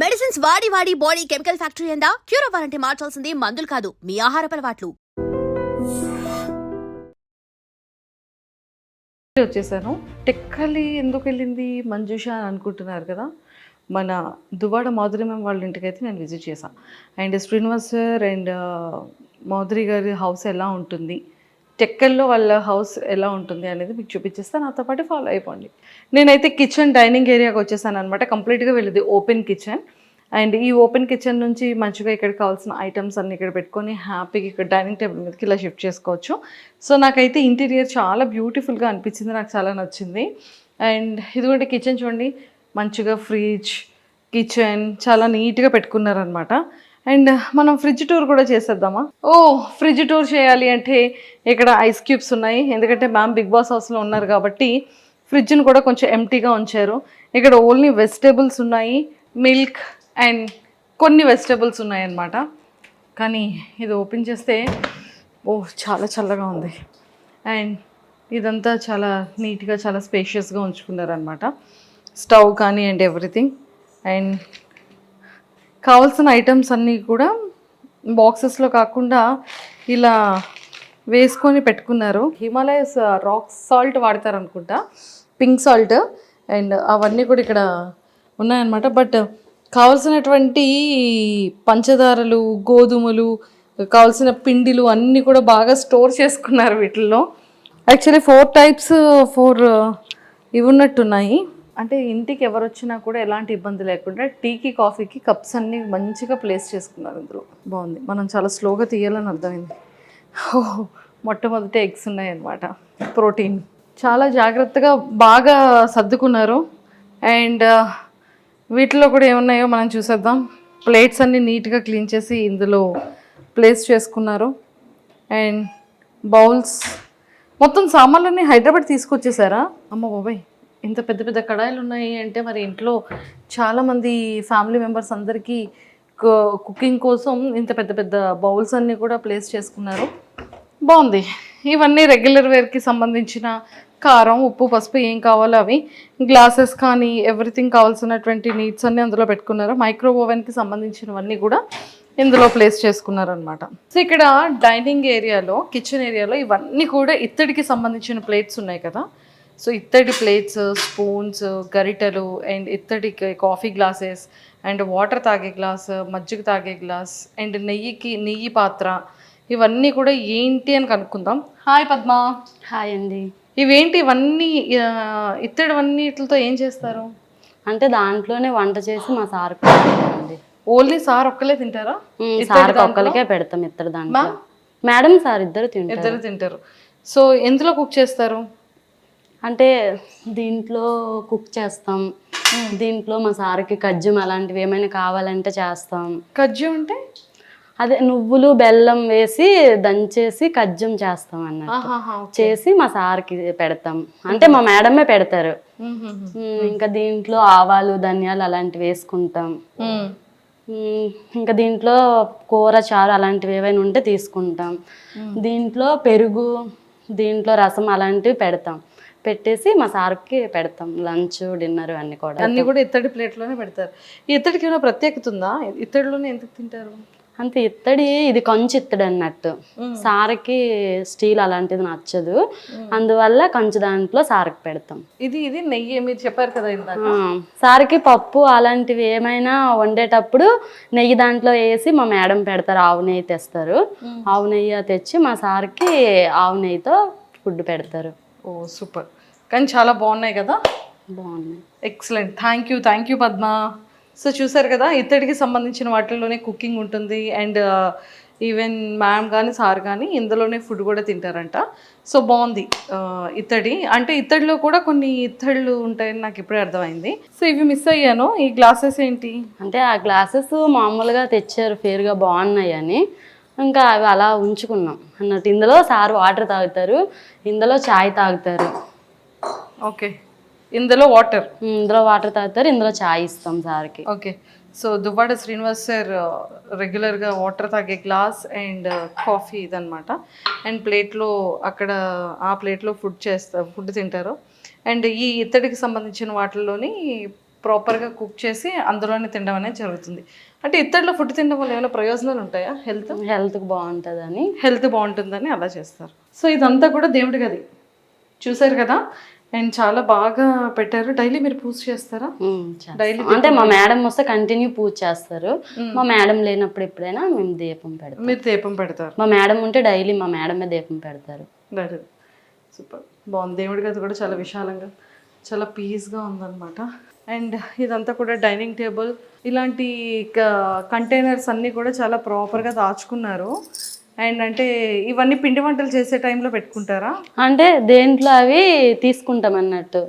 Medicines వాడి వాడి body chemical factory అయిందా? క్యూర్ అవ్వాలంటే మార్చాల్సింది మందులు కాదు, మీ ఆహారపు అలవాట్లు. వచ్చేసాను. టెక్కలి ఎందుకు వెళ్ళింది మంజుష అని అనుకుంటున్నారు కదా. మన దువ్వాడ మాధురి మ్యామ్ వాళ్ళ ఇంటికి అయితే నేను విజిట్ చేశాను. And Srinivas sir and Madhuri గారి హౌస్ ఎలా ఉంటుంది, టెక్కల్లో వాళ్ళ హౌస్ ఎలా ఉంటుంది అనేది మీకు చూపించేస్తాను. నాతో పాటు ఫాలో అయిపోండి. నేనైతే కిచెన్ డైనింగ్ ఏరియాకి వచ్చేసాను అనమాట. కంప్లీట్గా వెళ్ళేది ఓపెన్ కిచెన్. అండ్ ఈ ఓపెన్ కిచెన్ నుంచి మంచిగా ఇక్కడ కావాల్సిన ఐటమ్స్ అన్ని ఇక్కడ పెట్టుకొని హ్యాపీగా ఇక్కడ డైనింగ్ టేబుల్ మీదకి ఇలా షిఫ్ట్ చేసుకోవచ్చు. సో నాకైతే ఇంటీరియర్ చాలా బ్యూటిఫుల్గా అనిపించింది, నాకు చాలా నచ్చింది. అండ్ ఇదిగోండి కిచెన్ చూడండి, మంచిగా ఫ్రిడ్జ్, కిచెన్ చాలా నీట్గా పెట్టుకున్నారనమాట. అండ్ మనం ఫ్రిడ్జ్ టూర్ కూడా చేసేద్దామా? ఫ్రిడ్జ్ టూర్ చేయాలి అంటే ఇక్కడ ఐస్ క్యూబ్స్ ఉన్నాయి, ఎందుకంటే మ్యామ్ బిగ్ బాస్ హౌస్లో ఉన్నారు కాబట్టి ఫ్రిడ్జ్ని కూడా కొంచెం ఎంటీగా ఉంచారు. ఇక్కడ ఓన్లీ వెజిటేబుల్స్ ఉన్నాయి, మిల్క్ అండ్ కొన్ని వెజిటేబుల్స్ ఉన్నాయన్నమాట. కానీ ఇది ఓపెన్ చేస్తే చాలా చల్లగా ఉంది. అండ్ ఇదంతా చాలా నీట్గా చాలా స్పేషియస్గా ఉంచుకున్నారనమాట. స్టవ్ కానీ అండ్ ఎవ్రీథింగ్. అండ్ కావాల్సిన ఐటమ్స్ అన్నీ కూడా బాక్సెస్లో కాకుండా ఇలా వేసుకొని పెట్టుకున్నారు. హిమాలయస్ రాక్ సాల్ట్ వాడతారనుకుంటా, పింక్ సాల్ట్. అండ్ అవన్నీ కూడా ఇక్కడ ఉన్నాయన్నమాట. బట్ కావలసినటువంటి పంచదారలు, గోధుమలు, కావాల్సిన పిండిలు అన్నీ కూడా బాగా స్టోర్ చేసుకున్నారు వీటిల్లో. యాక్చువల్లీ 4 టైప్స్ ఇవి ఉన్నట్టున్నాయి. అంటే ఇంటికి ఎవరు వచ్చినా కూడా ఎలాంటి ఇబ్బంది లేకుండా టీకి కాఫీకి కప్స్ అన్నీ మంచిగా ప్లేస్ చేసుకున్నారు ఇందులో. బాగుంది. మనం చాలా స్లోగా తీయాలని అర్థమైంది. మొట్టమొదటి ఎగ్స్ ఉన్నాయన్నమాట, ప్రోటీన్. చాలా జాగ్రత్తగా బాగా సర్దుకున్నారు. అండ్ వీటిలో కూడా ఏమున్నాయో మనం చూసేద్దాం. ప్లేట్స్ అన్నీ నీట్గా క్లీన్ చేసి ఇందులో ప్లేస్ చేసుకున్నారు. అండ్ బౌల్స్, మొత్తం సామాన్లన్నీ హైదరాబాద్ తీసుకొచ్చేసారా? అమ్మ బాబాయ్, ఇంత పెద్ద పెద్ద కడాయిలు ఉన్నాయి అంటే మరి ఇంట్లో చాలామంది ఫ్యామిలీ మెంబర్స్ అందరికీ కుకింగ్ కోసం ఇంత పెద్ద పెద్ద బౌల్స్ అన్నీ కూడా ప్లేస్ చేసుకున్నారు. బాగుంది. ఇవన్నీ రెగ్యులర్ వేర్కి సంబంధించిన కారం, ఉప్పు, పసుపు ఏం కావాలో అవి, గ్లాసెస్ కానీ ఎవ్రీథింగ్ కావాల్సినటువంటి నీడ్స్ అన్నీ అందులో పెట్టుకున్నారు. మైక్రో ఓవెన్కి సంబంధించినవన్నీ కూడా ఇందులో ప్లేస్ చేసుకున్నారనమాట. సో ఇక్కడ డైనింగ్ ఏరియాలో, కిచెన్ ఏరియాలో ఇవన్నీ కూడా ఇత్తడికి సంబంధించిన ప్లేట్స్ ఉన్నాయి కదా. సో ఇత్తడి ప్లేట్స్, స్పూన్స్, గరిటెలు అండ్ ఇత్తడి కాఫీ గ్లాసెస్ అండ్ వాటర్ తాగే గ్లాస్, మజ్జిగ తాగే గ్లాస్ అండ్ నెయ్యి పాత్ర, ఇవన్నీ కూడా ఏంటి అని కనుక్కుందాం. హాయ్ పద్మ. హాయ్ అండి. ఇవేంటి ఇవన్నీ? ఇత్తడివన్నిటితో ఏం చేస్తారు? అంటే దాంట్లోనే వంట చేసి మా సార్ అండి. ఓన్లీ సార్ ఒక్కలే తింటారా? సార్ ఒక్కరికే పెడతాం ఇత్తడి దాంట్లో. మేడం సార్ ఇద్దరు తింటారు. సో ఎందులో కుక్ చేస్తారు? అంటే దీంట్లో కుక్ చేస్తాం, దీంట్లో మా సార్కి కజ్జం అలాంటివి ఏమైనా కావాలంటే చేస్తాం. కజ్జం అంటే అదే నువ్వులు బెల్లం వేసి దంచేసి కజ్జం చేస్తాం అన్నట్టు చేసి మా సార్కి పెడతాం. అంటే మా మేడమే పెడతారు. ఇంకా దీంట్లో ఆవాలు, ధనియాలు అలాంటివి వేసుకుంటాం. ఇంకా దీంట్లో కూర, చారు అలాంటివి ఏవైనా ఉంటే తీసుకుంటాం. దీంట్లో పెరుగు, దీంట్లో రసం అలాంటివి పెడతాం. పెట్టేసి మా సార్కి పెడతాం. లంచ్, డిన్నర్ అన్నీ కూడా ఇత్తడి ప్లేట్లోనే పెడతారు. ఈ ఇత్తడికి ఏమైనా ప్రత్యేకత ఉందా? ఇత్తడిలోనే ఎందుకు తింటారు? అంతే, ఇత్తడి ఇది కంచు ఇత్తడి అన్నట్టు. సార్కి స్టీల్ అలాంటిది నచ్చదు, అందువల్ల కంచు దాంట్లో సార్కి పెడతాం. ఇది నెయ్యి మీరు చెప్పారు కదా ఇందాక. సార్కి పప్పు అలాంటివి ఏమైనా వండేటప్పుడు నెయ్యి దాంట్లో వేసి మా మేడం పెడతారు. ఆవు నెయ్యి తెస్తారు, ఆవు నెయ్యి తెచ్చి మా సార్కి ఆవు నెయ్యితో ఫుడ్ పెడతారు. సూపర్. కానీ చాలా బాగున్నాయి కదా. బాగున్నాయి. Excellent. Thank you Padma. So చూసారు కదా, ఇత్తడికి సంబంధించిన వాటిల్లోనే కుకింగ్ ఉంటుంది. అండ్ ఈవెన్ మ్యామ్ కానీ సార్ కానీ ఇందులోనే ఫుడ్ కూడా తింటారంట. సో బాగుంది. ఇత్తడి అంటే ఇత్తడిలో కూడా కొన్ని ఇత్తళ్ళు ఉంటాయని నాకు ఇప్పుడే అర్థమైంది. సో ఇవి మిస్ అయ్యాను. ఈ గ్లాసెస్ ఏంటి అంటే ఆ గ్లాసెస్ మామూలుగా తెచ్చారు, ఫేర్గా బాగున్నాయి అని, ఇంకా అవి అలా ఉంచుకున్నాం అన్నట్టు. ఇందులో సార్ వాటర్ తాగుతారు, ఇందులో చాయ్ తాగుతారు. ఓకే, ఇందులో వాటర్ తాగుతారు, ఇందులో చాయ్ ఇస్తాం సార్కి. Okay. So Duvvada Srinivas sir రెగ్యులర్గా వాటర్ తాగే గ్లాస్ అండ్ కాఫీ ఇదనమాట. అండ్ ప్లేట్లో అక్కడ ఆ ప్లేట్లో ఫుడ్ తింటారు. అండ్ ఈ ఇత్తడికి సంబంధించిన వాటిల్లోని ప్రాపర్గా కుక్ చేసి అందులోనే తినడం అనేది జరుగుతుంది. అంటే ఇత్తడిలో ఫుడ్ తినడం వల్ల ఏమైనా ప్రయోజనాలు ఉంటాయా? హెల్త్కి బాగుంటుందని. హెల్త్ బాగుంటుందని అలా చేస్తారు. సో ఇదంతా కూడా దేవుడి గది చూసారు కదా, అండ్ చాలా బాగా పెట్టారు. డైలీ మీరు పూజ చేస్తారా? డైలీ అంటే మా మేడం వస్తే కంటిన్యూ పూజ చేస్తారు. మా మేడం లేనప్పుడు ఎప్పుడైనా మేము దీపం పెడతాం. మీరు దీపం పెడతారు? మా మేడం ఉంటే డైలీ మా మేడమే దీపం పెడతారు. సూపర్ బాగుంది. దేవుడి గది కూడా చాలా విశాలంగా చాలా పీస్గా ఉందన్నమాట. అండ్ ఇదంతా కూడా డైనింగ్ టేబుల్, ఇలాంటి కంటైనర్స్ అన్నీ కూడా చాలా ప్రాపర్గా దాచుకున్నారు. అండ్ అంటే ఇవన్నీ పిండి వంటలు చేసే టైంలో పెట్టుకుంటారా? అంటే దేంట్లో అవి తీసుకుంటాం అన్నట్టు.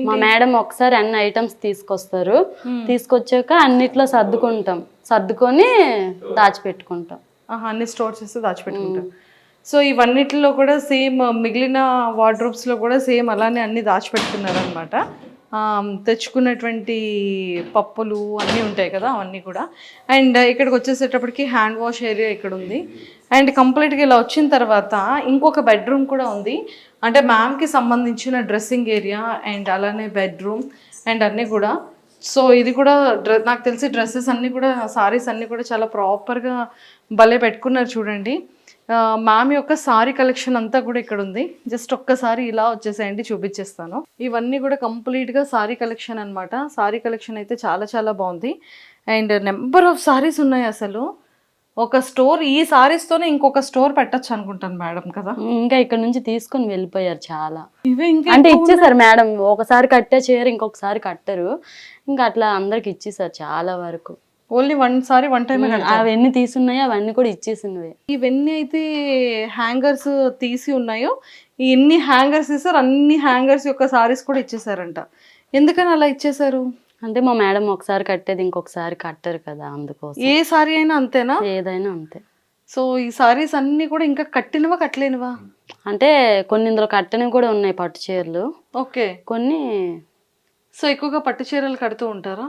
మా మేడం ఒకసారి అన్ని ఐటమ్స్ తీసుకొస్తారు, తీసుకొచ్చాక అన్నిట్లో సర్దుకొని దాచిపెట్టుకుంటాం. అన్ని స్టోర్ చేసి దాచిపెట్టుకుంటాం. సో ఇవన్నిటిలో కూడా సేమ్ మిగిలిన వార్డ్రోబ్స్లో కూడా సేమ్ అలానే అన్ని దాచిపెట్టుకున్నారు అనమాట. తెచ్చుకున్నటువంటి పప్పులు అన్నీ ఉంటాయి కదా, అవన్నీ కూడా. అండ్ ఇక్కడికి వచ్చేసేటప్పటికి హ్యాండ్ వాష్ ఏరియా ఇక్కడ ఉంది. అండ్ కంప్లీట్గా ఇలా వచ్చిన తర్వాత ఇంకొక బెడ్రూమ్ కూడా ఉంది. అంటే మ్యామ్కి సంబంధించిన డ్రెస్సింగ్ ఏరియా అండ్ అలానే బెడ్రూమ్ అండ్ అన్నీ కూడా. సో ఇది కూడా నాకు తెలిసి డ్రెస్సెస్ అన్నీ కూడా, సారీస్ అన్నీ కూడా చాలా ప్రాపర్గా భలే పెట్టుకున్నారు చూడండి. మ్యామ్ యొక్క సారీ కలెక్షన్ అంతా కూడా ఇక్కడ ఉంది. జస్ట్ ఒక్కసారి ఇలా వచ్చేసేయండి, చూపించేస్తాను. ఇవన్నీ కూడా కంప్లీట్గా సారీ కలెక్షన్ అనమాట. సారీ కలెక్షన్ అయితే చాలా చాలా బాగుంది. అండ్ నెంబర్ ఆఫ్ సారీస్ ఉన్నాయి. అసలు ఒక స్టోర్, ఈ సారీస్తోనే ఇంకొక స్టోర్ పెట్టచ్చు అనుకుంటాను మేడం కదా. ఇంకా ఇక్కడ నుంచి తీసుకొని వెళ్ళిపోయారు చాలా. ఇవే ఇంకా అంటే ఇచ్చేసారు మేడం. ఒకసారి కట్టే చీర ఇంకొకసారి కట్టరు, ఇంకా అట్లా అందరికి ఇచ్చేసారు చాలా వరకు. ఓన్లీ వన్ టైం అవన్నీ తీసున్నాయో అవన్నీ కూడా ఇచ్చేసినవి. ఇవన్నీ అయితే హ్యాంగర్స్ తీసి ఉన్నాయో, ఎన్ని హ్యాంగర్స్ ఇస్తారు అన్ని హ్యాంగర్స్ యొక్క సారీస్ కూడా ఇచ్చేసారంట. ఎందుకని అలా ఇచ్చేసారు? అంటే మా మేడం ఒకసారి కట్టేది ఇంకొకసారి కట్టరు కదా, అందుకోసం. ఏ సారీ అయినా అంతేనా? ఏదైనా అంతే. సో ఈ సారీస్ అన్ని కూడా ఇంకా కట్టినవా కట్టలేనివా? అంటే కొన్ని ఇందులో కట్టనివి కూడా ఉన్నాయి, పట్టు చీరలు. ఓకే. కొన్ని. సో ఎక్కువగా పట్టు చీరలు కడుతూ ఉంటారా?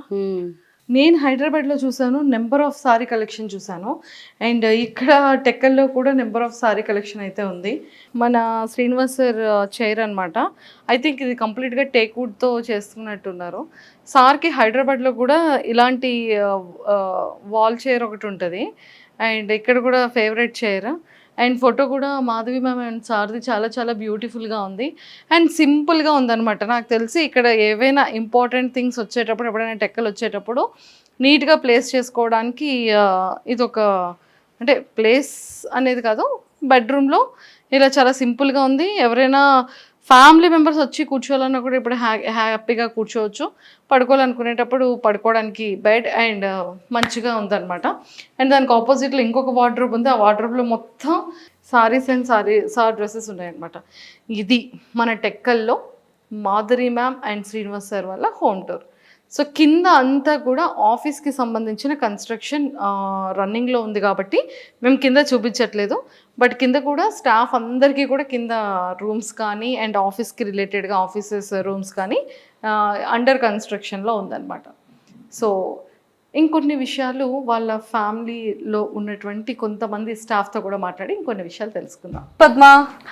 నేను హైదరాబాద్లో చూసాను, నెంబర్ ఆఫ్ సారీ కలెక్షన్ చూసాను. అండ్ ఇక్కడ టెక్కల్లో కూడా నెంబర్ ఆఫ్ సారీ కలెక్షన్ అయితే ఉంది. మన శ్రీనివాస్ సార్ చైర్ అనమాట. ఐ థింక్ ఇది కంప్లీట్గా టేక్ వుడ్తో చేస్తున్నట్టున్నారు. సార్కి హైదరాబాద్లో కూడా ఇలాంటి వాల్ చైర్ ఒకటి ఉంటుంది. అండ్ ఇక్కడ కూడా ఫేవరెట్ చైర్. అండ్ ఫోటో కూడా మాధవి మ్యామ్ అండ్ సార్ది చాలా చాలా బ్యూటిఫుల్గా ఉంది అండ్ సింపుల్గా ఉందన్నమాట. నాకు తెలిసి ఇక్కడ ఏవైనా ఇంపార్టెంట్ థింగ్స్ వచ్చేటప్పుడు, ఎప్పుడైనా టెక్కలు వచ్చేటప్పుడు నీట్గా ప్లేస్ చేసుకోవడానికి ఇది ఒక, అంటే ప్లేస్ అనేది కాదు, బెడ్రూమ్లో ఇలా చాలా సింపుల్గా ఉంది. ఎవరైనా ఫ్యామిలీ మెంబర్స్ వచ్చి కూర్చోవాలన్నా కూడా ఇప్పుడు హ్యాపీగా కూర్చోవచ్చు. పడుకోవాలనుకునేటప్పుడు పడుకోవడానికి బెడ్ అండ్ మంచిగా ఉందన్నమాట. అండ్ దానికి ఆపోజిట్లో ఇంకొక వార్డ్రోబ్ ఉంది. ఆ వార్డ్రోబ్లో మొత్తం సారీస్ అండ్ సార్ డ్రెస్సెస్ ఉన్నాయన్నమాట. ఇది మన టెక్కల్లో Madhuri ma'am and Srinivas sir వల్ల హోమ్ టూర్. సో కింద అంతా కూడా ఆఫీస్కి సంబంధించిన కన్స్ట్రక్షన్ రన్నింగ్లో ఉంది కాబట్టి మేము కింద చూపించట్లేదు. బట్ కింద కూడా స్టాఫ్ అందరికీ కూడా కింద రూమ్స్ కానీ అండ్ ఆఫీస్కి రిలేటెడ్గా ఆఫీసెస్ రూమ్స్ కానీ అండర్ కన్స్ట్రక్షన్లో ఉందన్నమాట. సో ఇంకొన్ని విషయాలు వాళ్ళ ఫ్యామిలీలో ఉన్నటువంటి కొంతమంది స్టాఫ్తో కూడా మాట్లాడి ఇంకొన్ని విషయాలు తెలుసుకుందాం. పద్మ,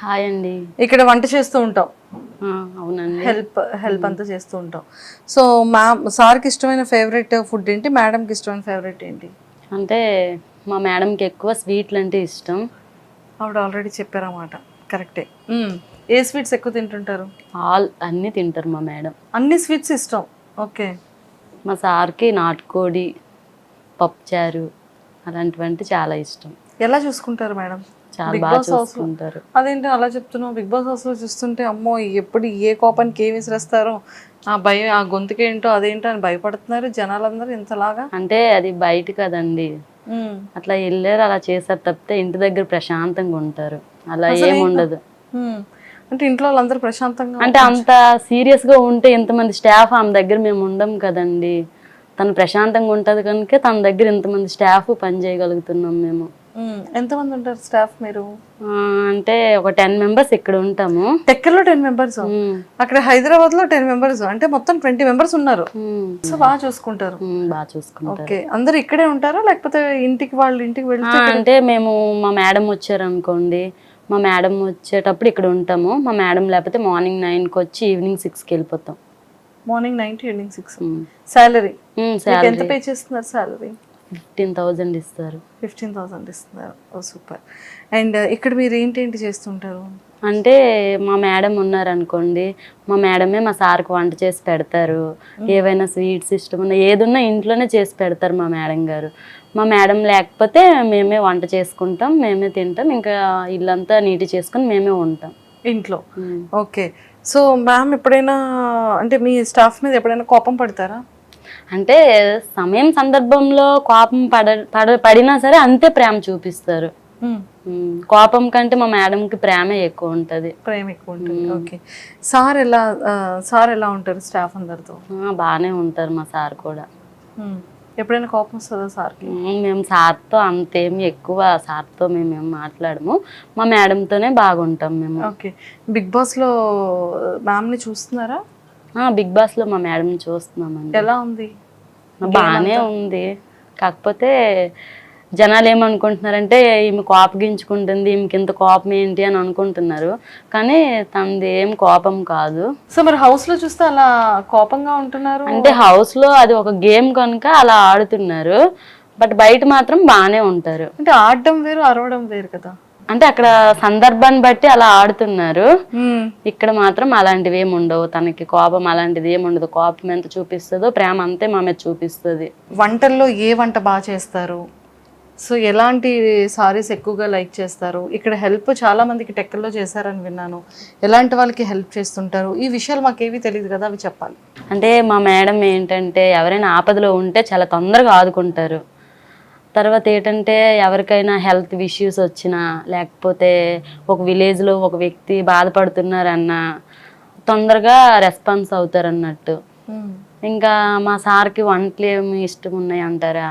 హాయ్ అండి. ఇక్కడ వంట చేస్తూ ఉంటాం? అవునండి. హెల్ప్ అంతా చేస్తూ ఉంటాం. సో సార్కి ఇష్టమైన ఫేవరెట్ ఫుడ్ ఏంటి, మేడంకి ఇష్టమైన ఫేవరెట్ ఏంటి? అంటే మా మేడంకి ఎక్కువ స్వీట్లు అంటే ఇష్టం. ఆవిడ ఆల్రెడీ చెప్పారన్నమాట. కరెక్టే. ఏ స్వీట్స్ ఎక్కువ తింటుంటారు? అన్నీ తింటారు మా మేడం. అన్ని స్వీట్స్ ఇష్టం. ఓకే. మా సార్కి నాటుకోడి, పప్పుచారు అలాంటివంటే చాలా ఇష్టం. ఎలా చూసుకుంటారు మేడం? చాలా బాగా చూసుకుంటారు. అదేంటి అలా చెప్తున్నావు? బిగ్ బాస్ హౌస్లో చూస్తుంటే అమ్మో ఎప్పుడు ఏ కోపానికి ఏమి విసిరేస్తారో, ఆ భయం, ఆ గొంతుకేంటో అదేంటో అని భయపడుతున్నారు జనాలందరూ ఇంతలాగా. అంటే అది బయట కదండి, అట్లా వెళ్ళారు అలా చేశారు తప్పితే ఇంటి దగ్గర ప్రశాంతంగా ఉంటారు. అలా ఏముండదు. అంటే ఇంట్లో వాళ్ళందరూ ప్రశాంతంగా, అంటే అంత సీరియస్ గా ఉంటే ఎంతమంది స్టాఫ్ ఆమె దగ్గర మేము ఉండం కదండి. తను ప్రశాంతంగా ఉంటది కనుక తన దగ్గర ఎంతమంది స్టాఫ్ పని చేయగలుగుతున్నాం మేము. ఎంతమంది ఉంటారు స్టాఫ్ మీరు? అంటే ఒక 10 మెంబర్స్ ఇక్కడ ఉంటాము. టెక్కల్లో 10 మెంబర్స్, అక్కడ హైదరాబాద్ లో 10 మెంబర్స్, అంటే మొత్తం 20 మెంబర్స్ ఉన్నారు. సో బాగా చూసుకుంటారు. బాగా చూసుకుంటారు. ఓకే. అందరు ఇక్కడే ఉంటారా లేకపోతే వాళ్ళ ఇంటికి వెళ్తే? అంటే మేము మా మేడం వచ్చారు అనుకోండి, మా మేడం వచ్చేటప్పుడు ఇక్కడ ఉంటాము. మా మేడం లేకపోతే మార్నింగ్ 9కి వచ్చి ఈవినింగ్ 6కి వెళ్ళిపోతాం. Morning 9 to evening 6. శాలరీ ఎంత శాలరీ పే చేస్తున్నారు? శాలరీ 15,000 ఇస్తారు. 15,000 ఇస్తున్నారు. ఓ సూపర్. అండ్ ఇక్కడ మీరు ఏంటేంటి చేస్తుంటారు? అంటే మా మేడం ఉన్నారనుకోండి, మా మేడమే మా సార్కి వంట చేసి పెడతారు. ఏవైనా స్వీట్స్ ఇష్టం ఉన్నా ఏదున్నా ఇంట్లోనే చేసి పెడతారు మా మేడం గారు. మా మేడం లేకపోతే మేమే వంట చేసుకుంటాం, మేమే తింటాం, ఇంకా ఇల్లంతా నీటి చేసుకుని మేమే ఉంటాం ఇంట్లో. ఓకే. సో మ్యామ్ ఎప్పుడైనా అంటే మీ స్టాఫ్ మీద ఎప్పుడైనా కోపం పడతారా? అంటే సమయం సందర్భంలో కోపం పడినా సరే అంతే ప్రేమ చూపిస్తారు. కోపం కంటే మా మేడంకి ప్రేమే ఎక్కువ ఉంటుంది. ప్రేమ ఎక్కువ ఉంటుంది. ఓకే. సార్ ఎలా ఉంటారు స్టాఫ్ అందరితో? బాగానే ఉంటారు మా సార్ కూడా. ఎప్పుడైనా కోపం వస్తుందా సార్కి? మేము సార్తో అంతేమి ఎక్కువ సార్తో మేమేం మాట్లాడము, మా మేడంతోనే బాగుంటాం మేము. ఓకే. బిగ్ బాస్లో మ్యామ్ని చూస్తున్నారా? బిగ్ బాస్లో మా మేడంని చూస్తున్నామండి. ఎలా ఉంది? బాగానే ఉంది. కాకపోతే జనాలు ఏమనుకుంటున్నారంటే ఈమె కోపగించుకుంటుంది, ఈమెకి ఇంత కోపం ఏంటి అని అనుకుంటున్నారు, కానీ తనది ఏం కోపం కాదు. సో మరి హౌస్లో చూస్తే అలా కోపంగా ఉంటున్నారు అంటే హౌస్లో అది ఒక గేమ్ కనుక అలా ఆడుతున్నారు, బట్ బయట మాత్రం బాగానే ఉంటారు. అంటే ఆడడం వేరు, అరవడం వేరు కదా. అంటే అక్కడ సందర్భాన్ని బట్టి అలా ఆడుతున్నారు, ఇక్కడ మాత్రం అలాంటివి ఏమి ఉండవు. తనకి కోపం అలాంటిది ఏమి ఉండదు. కోపం ఎంత చూపిస్తుందో ప్రేమ అంతే మా మీద చూపిస్తుంది. వంటల్లో ఏ వంట బాగా చేస్తారు? సో ఎలాంటి సారీస్ ఎక్కువగా లైక్ చేస్తారు? ఇక్కడ హెల్ప్ చాలా మందికి టెక్కల్లో చేశారని విన్నాను. ఎలాంటి వాళ్ళకి హెల్ప్ చేస్తుంటారు? ఈ విషయాలు మాకేవి తెలియదు కదా, అవి చెప్పాలి. అంటే మా మేడం ఏంటంటే ఎవరైనా ఆపదలో ఉంటే చాలా తొందరగా ఆదుకుంటారు. తర్వాత ఏంటంటే ఎవరికైనా హెల్త్ ఇష్యూస్ వచ్చినా, లేకపోతే ఒక విలేజ్లో ఒక వ్యక్తి బాధపడుతున్నారన్నా తొందరగా రెస్పాన్స్ అవుతారు అన్నట్టు. ఇంకా మా సార్కి వంటలు ఏమి ఇష్టం ఉన్నాయి అంటారా,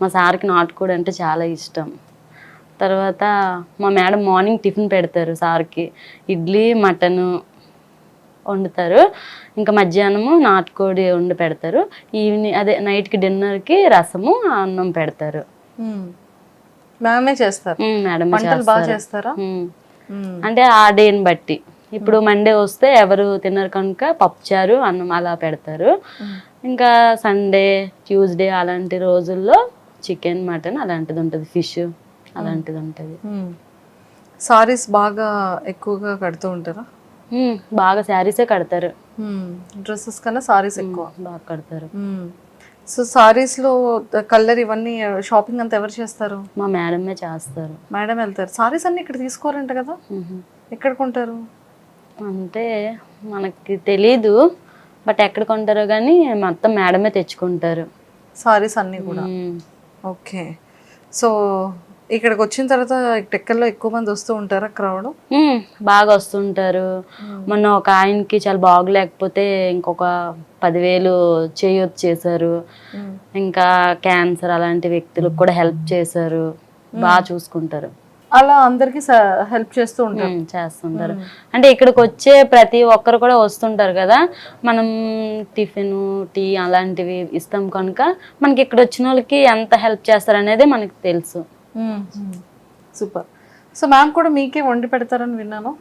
మా సార్కి నాటుకోడి అంటే చాలా ఇష్టం. తర్వాత మా మేడం మార్నింగ్ టిఫిన్ పెడతారు సార్కి, ఇడ్లీ మటను వండుతారు. ఇంకా మధ్యాహ్నము నాటుకోడి వండి పెడతారు. ఈవినింగ్ అదే నైట్కి డిన్నర్కి రసము అన్నం పెడతారు. మేమే చేస్తారు. మేడం బాగా చేస్తారా? అంటే ఆ డేని బట్టి, ఇప్పుడు మండే వస్తే ఎవరు తినరు కనుక పప్పుచారు అన్నం అలా పెడతారు. ఇంకా సండే ట్యూస్డే అలాంటి రోజుల్లో చికెన్ మటన్ అలాంటిది ఉంటుంది, ఫిష్ అలాంటిది ఉంటుంది. సారీస్ బాగా ఎక్కువగా కడుతూ ఉంటారా? బాగా శారీసే కడతారు. డ్రెస్సెస్ కన్నా సారీస్ ఎక్కువ బాగా కడతారు. సో సారీస్లో కలర్ ఇవన్నీ షాపింగ్ అంతా ఎవరు చేస్తారు? మా మేడమే చేస్తారు. మేడం వెళ్తారు. సారీస్ అన్ని ఇక్కడ తీసుకోవాలంట కదా, ఎక్కడ కొంటారు? అంటే మనకి తెలీదు, బట్ ఎక్కడ కొంటారో కానీ మొత్తం మేడమే తెచ్చుకుంటారు సారీస్ అన్నీ కూడా. ఓకే. సో ఇక్కడికి వచ్చిన తర్వాత టెక్కల్లో ఎక్కువ మంది వస్తూ ఉంటారా? క్రౌడ్ బాగా వస్తుంటారు. మొన్న ఒక ఆయనకి చాలా బాగలేకపోతే ఇంకొక 10,000 చేయొచ్చు చేశారు. ఇంకా క్యాన్సర్ అలాంటి వ్యక్తులకు కూడా హెల్ప్ చేశారు. బాగా చూసుకుంటారు. అలా అందరికి హెల్ప్ చేస్తూ ఉంటారు. చేస్తుంటారు. అంటే ఇక్కడికి వచ్చే ప్రతి ఒక్కరు కూడా వస్తుంటారు కదా, మనం టిఫిన్ టీ అలాంటివి ఇస్తాం కనుక మనకి ఇక్కడ వచ్చిన వాళ్ళకి ఎంత హెల్ప్ చేస్తారు అనేది మనకి తెలుసు. సూపర్. సో మ్యామ్ కూడా మీకే వండి పెడతారని విన్నాను.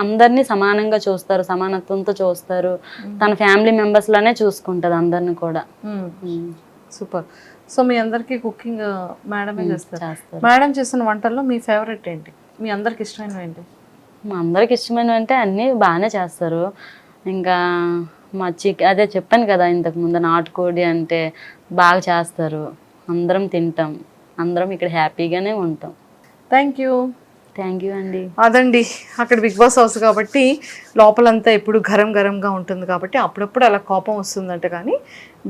అందరినీ సమానంగా చూస్తారు, సమానత్వంతో చూస్తారు. తన ఫ్యామిలీ మెంబర్స్ లోనే చూసుకుంటది అందరిని కూడా. సూపర్. సో మీ అందరికి కుకింగ్ మేడమే చేస్తారు. మేడం చేసిన వంటల్లో మీ ఫేవరెట్ ఏంటి? మీ అందరికి ఇష్టమైనవి ఏంటి? మా అందరికి ఇష్టమైనవి అంటే అన్నీ బాగానే చేస్తారు. ఇంకా మా అదే చెప్పాను కదా ఇంతకు ముందు, నాటుకోడి అంటే బాగా చేస్తారు. అందరం తింటాం, అందరం ఇక్కడ హ్యాపీగానే ఉంటాం. థ్యాంక్ యూ అండి. అదండి, అక్కడ బిగ్ బాస్ హౌస్ కాబట్టి లోపలంతా ఎప్పుడు గరంగా ఉంటుంది కాబట్టి అప్పుడప్పుడు అలా కోపం వస్తుందంట. కానీ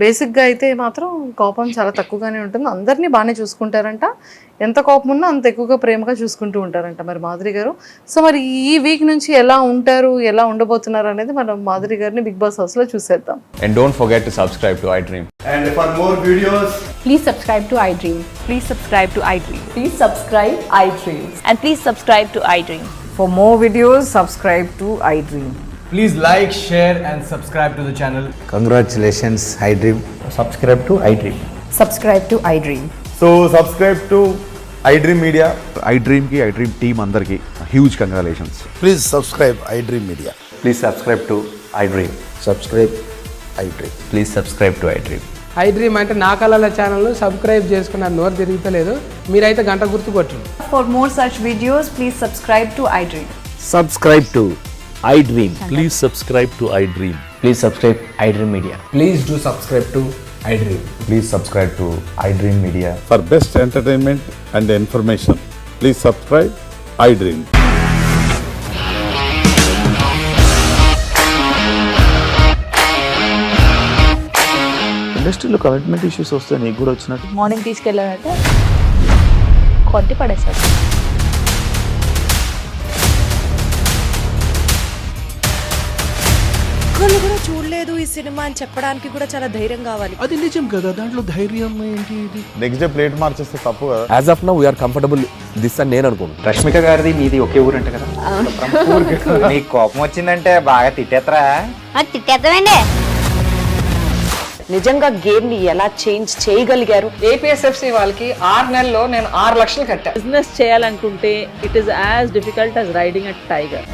బేసిక్గా అయితే మాత్రం కోపం చాలా తక్కువగానే ఉంటుంది. అందరినీ బాగానే చూసుకుంటారంట. ఎంత కోపం ఉన్నా అంత ఎక్కువగా ప్రేమగా చూసుకుంటూ ఉంటారంట మరి మాధురి గారు. సో మరి ఈ వీక్ నుంచి ఎలా ఉంటారు, ఎలా ఉండబోతున్నారు అనేది మనం మాధురి గారిని బిగ్ బాస్ హౌస్లో చూసేద్దాం. And don't forget to subscribe to iDream. And for more videos, please subscribe to iDream. Please subscribe to iDream. Please subscribe iDream. And please subscribe to iDream. For more videos, subscribe to iDream. please like, share and subscribe to the channel. Congratulations, iDream. Subscribe to iDream. Subscribe to iDream. So subscribe to iDream Media. iDream ki iDream team andarki huge congratulations. Please subscribe iDream Media. Please subscribe to iDream. Subscribe iDream. Please subscribe to iDream. I dream అంటే నా కళల ఛానల్ను subscribe చేసుకున్న నోరు తిరుగుతలేదు, మీరైతే గంట గుర్తు కొట్టండి. For more such videos, please subscribe to iDream. Subscribe to iDream. Please subscribe to iDream. Please subscribe iDream Media. Please do subscribe to iDream. Please subscribe to iDream Media. For best entertainment and information, please subscribe iDream. ఇండస్ట్రీలో commitment issues వస్తే నీకు కూడా వచ్చినట్టు morning తీసుకెళ్ళాలంటే కొట్టి పడేసాడు. ఒక్కళ్ళు కూడా చూడలేదు ఈ సినిమా అని చెప్పడానికి కూడా చాలా ధైర్యం కావాలి. అది నిజం కదా, దాంట్లో ధైర్యం ఏంటి? ఇది నెక్స్ట్ డే ప్లేట్ మార్చేస్తే తప్పు కదా. As of now we are comfortable this అని నేను అనుకుంటున్నాను. రష్మిక గారిది మీది ఒకే ఊరు అంట కదా. నీకు కోపం వచ్చిందంటే బాగా తిట్టేత్తరా? తిట్టేద్దామండి. నిజంగా గేమ్ ని ఎలా చేంజ్ చేయగలిగారు? ఏపీఎస్ఎఫ్సి వాళ్ళకి 6 నెలల్లో నేను 6 లక్షలు కట్టా. బిజినెస్ చేయాలనుకుంటే it is as difficult as riding a tiger.